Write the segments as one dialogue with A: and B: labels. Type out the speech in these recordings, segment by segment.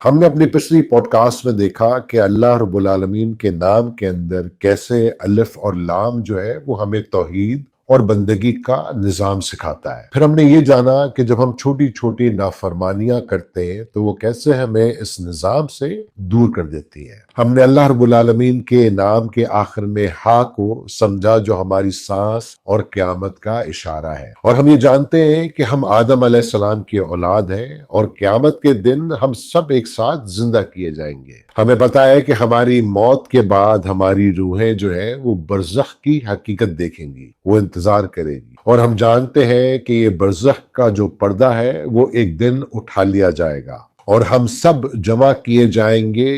A: ہم نے اپنی پچھلی پوڈ کاسٹ میں دیکھا کہ اللہ رب العالمین کے نام کے اندر کیسے الف اور لام جو ہے وہ ہمیں توحید اور بندگی کا نظام سکھاتا ہے۔ پھر ہم نے یہ جانا کہ جب ہم چھوٹی چھوٹی نافرمانیاں کرتے ہیں تو وہ کیسے ہمیں اس نظام سے دور کر دیتی ہے۔ ہم نے اللہ رب العالمین کے نام کے آخر میں ہا کو سمجھا جو ہماری سانس اور قیامت کا اشارہ ہے، اور ہم یہ جانتے ہیں کہ ہم آدم علیہ السلام کی اولاد ہیں اور قیامت کے دن ہم سب ایک ساتھ زندہ کیے جائیں گے۔ ہمیں پتا ہے کہ ہماری موت کے بعد ہماری روحیں جو ہے وہ برزخ کی حقیقت دیکھیں گی، وہ انتظار کرے گی، اور ہم جانتے ہیں کہ یہ برزخ کا جو پردہ ہے وہ ایک دن اٹھا لیا جائے گا اور ہم سب جمع کیے جائیں گے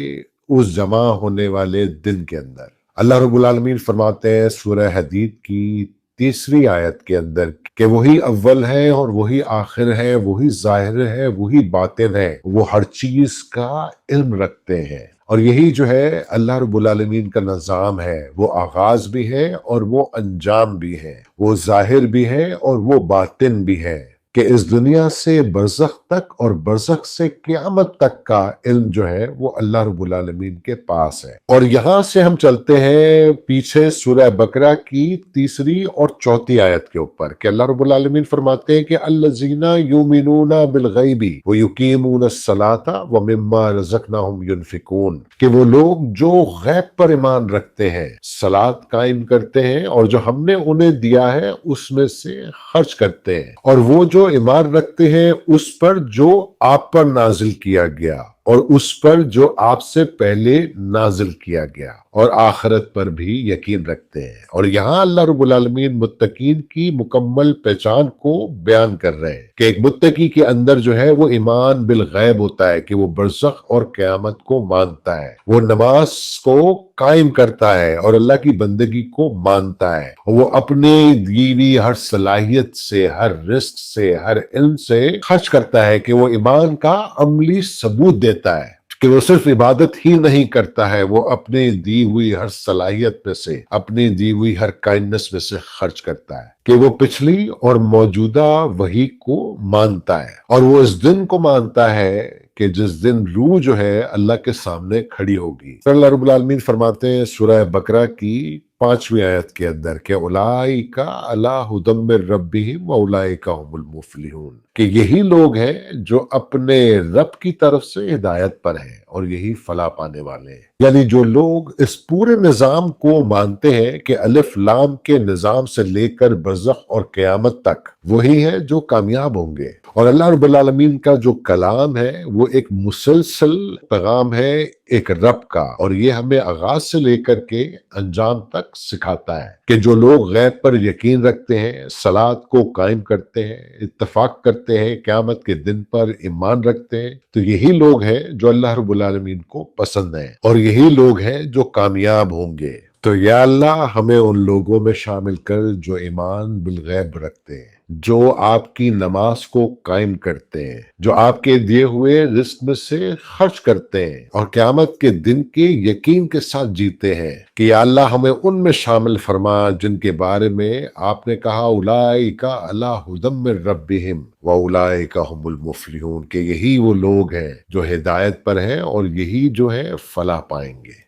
A: اس جمع ہونے والے دن کے اندر۔ اللہ رب العالمین فرماتے ہیں سورہ حدید کی 3 آیت کے اندر کہ وہی اول ہے اور وہی آخر ہے، وہی ظاہر ہے، وہی باطن ہے، وہ ہر چیز کا علم رکھتے ہیں۔ اور یہی جو ہے اللہ رب العالمین کا نظام ہے، وہ آغاز بھی ہے اور وہ انجام بھی ہے، وہ ظاہر بھی ہے اور وہ باطن بھی ہے، کہ اس دنیا سے برزخ تک اور برزخ سے قیامت تک کا علم جو ہے وہ اللہ رب العالمین کے پاس ہے۔ اور یہاں سے ہم چلتے ہیں پیچھے سورہ بقرہ کی 3 اور 4 آیت کے اوپر کہ اللہ رب العالمین فرماتے ہیں کہ الذین یؤمنون بالغیب ویقیمون الصلاۃ ومما رزقناہم ینفقون، کہ وہ لوگ جو غیب پر ایمان رکھتے ہیں، صلاۃ قائم کرتے ہیں اور جو ہم نے انہیں دیا ہے اس میں سے خرچ کرتے ہیں، اور وہ جو ایمان رکھتے ہیں اس پر جو آپ پر نازل کیا گیا اور اس پر جو آپ سے پہلے نازل کیا گیا، اور آخرت پر بھی یقین رکھتے ہیں۔ اور یہاں اللہ رب العالمین متقین کی مکمل پہچان کو بیان کر رہے ہیں کہ ایک متقی کے اندر جو ہے وہ ایمان بالغیب ہوتا ہے، کہ وہ برزخ اور قیامت کو مانتا ہے، وہ نماز کو قائم کرتا ہے اور اللہ کی بندگی کو مانتا ہے، وہ اپنے دیوی ہر صلاحیت سے، ہر رزق سے، ہر علم سے خرچ کرتا ہے، کہ وہ ایمان کا عملی ثبوت دیتا ہے کہ وہ صرف عبادت ہی نہیں کرتا ہے، وہ اپنے دی ہوئی ہر صلاحیت میں سے، اپنی دی ہوئی ہر کائنڈنس میں سے خرچ کرتا ہے، کہ وہ پچھلی اور موجودہ وحی کو مانتا ہے، اور وہ اس دن کو مانتا ہے کہ جس دن روح جو ہے اللہ کے سامنے کھڑی ہوگی۔ پھر اللہ رب العالمین فرماتے ہیں سورہ بقرہ کی 5 آیت کے اندر کہ اولئک علی ھدی من ربہم واولئک ھم المفلحون، کہ یہی لوگ ہیں جو اپنے رب کی طرف سے ہدایت پر ہیں اور یہی فلاح پانے والے ہیں۔ یعنی جو لوگ اس پورے نظام کو مانتے ہیں کہ الف لام کے نظام سے لے کر برزخ اور قیامت تک، وہی ہیں جو کامیاب ہوں گے۔ اور اللہ رب العالمین کا جو کلام ہے وہ ایک مسلسل پیغام ہے ایک رب کا، اور یہ ہمیں آغاز سے لے کر کے انجام تک سکھاتا ہے کہ جو لوگ غیب پر یقین رکھتے ہیں، صلاۃ کو قائم کرتے ہیں، اتفاق کرتے ہیں، قیامت کے دن پر ایمان رکھتے ہیں، تو یہی لوگ ہیں جو اللہ رب العالمین کو پسند ہیں، اور یہی لوگ ہیں جو کامیاب ہوں گے۔ تو یا اللہ ہمیں ان لوگوں میں شامل کر جو ایمان بالغیب رکھتے ہیں، جو آپ کی نماز کو قائم کرتے ہیں، جو آپ کے دیے ہوئے رزق میں سے خرچ کرتے ہیں، اور قیامت کے دن کے یقین کے ساتھ جیتے ہیں، کہ یا اللہ ہمیں ان میں شامل فرما جن کے بارے میں آپ نے کہا اولئک علی ھدی من ربہم واولئک ھم المفلحون، کہ یہی وہ لوگ ہیں جو ہدایت پر ہیں اور یہی جو ہے فلاح پائیں گے۔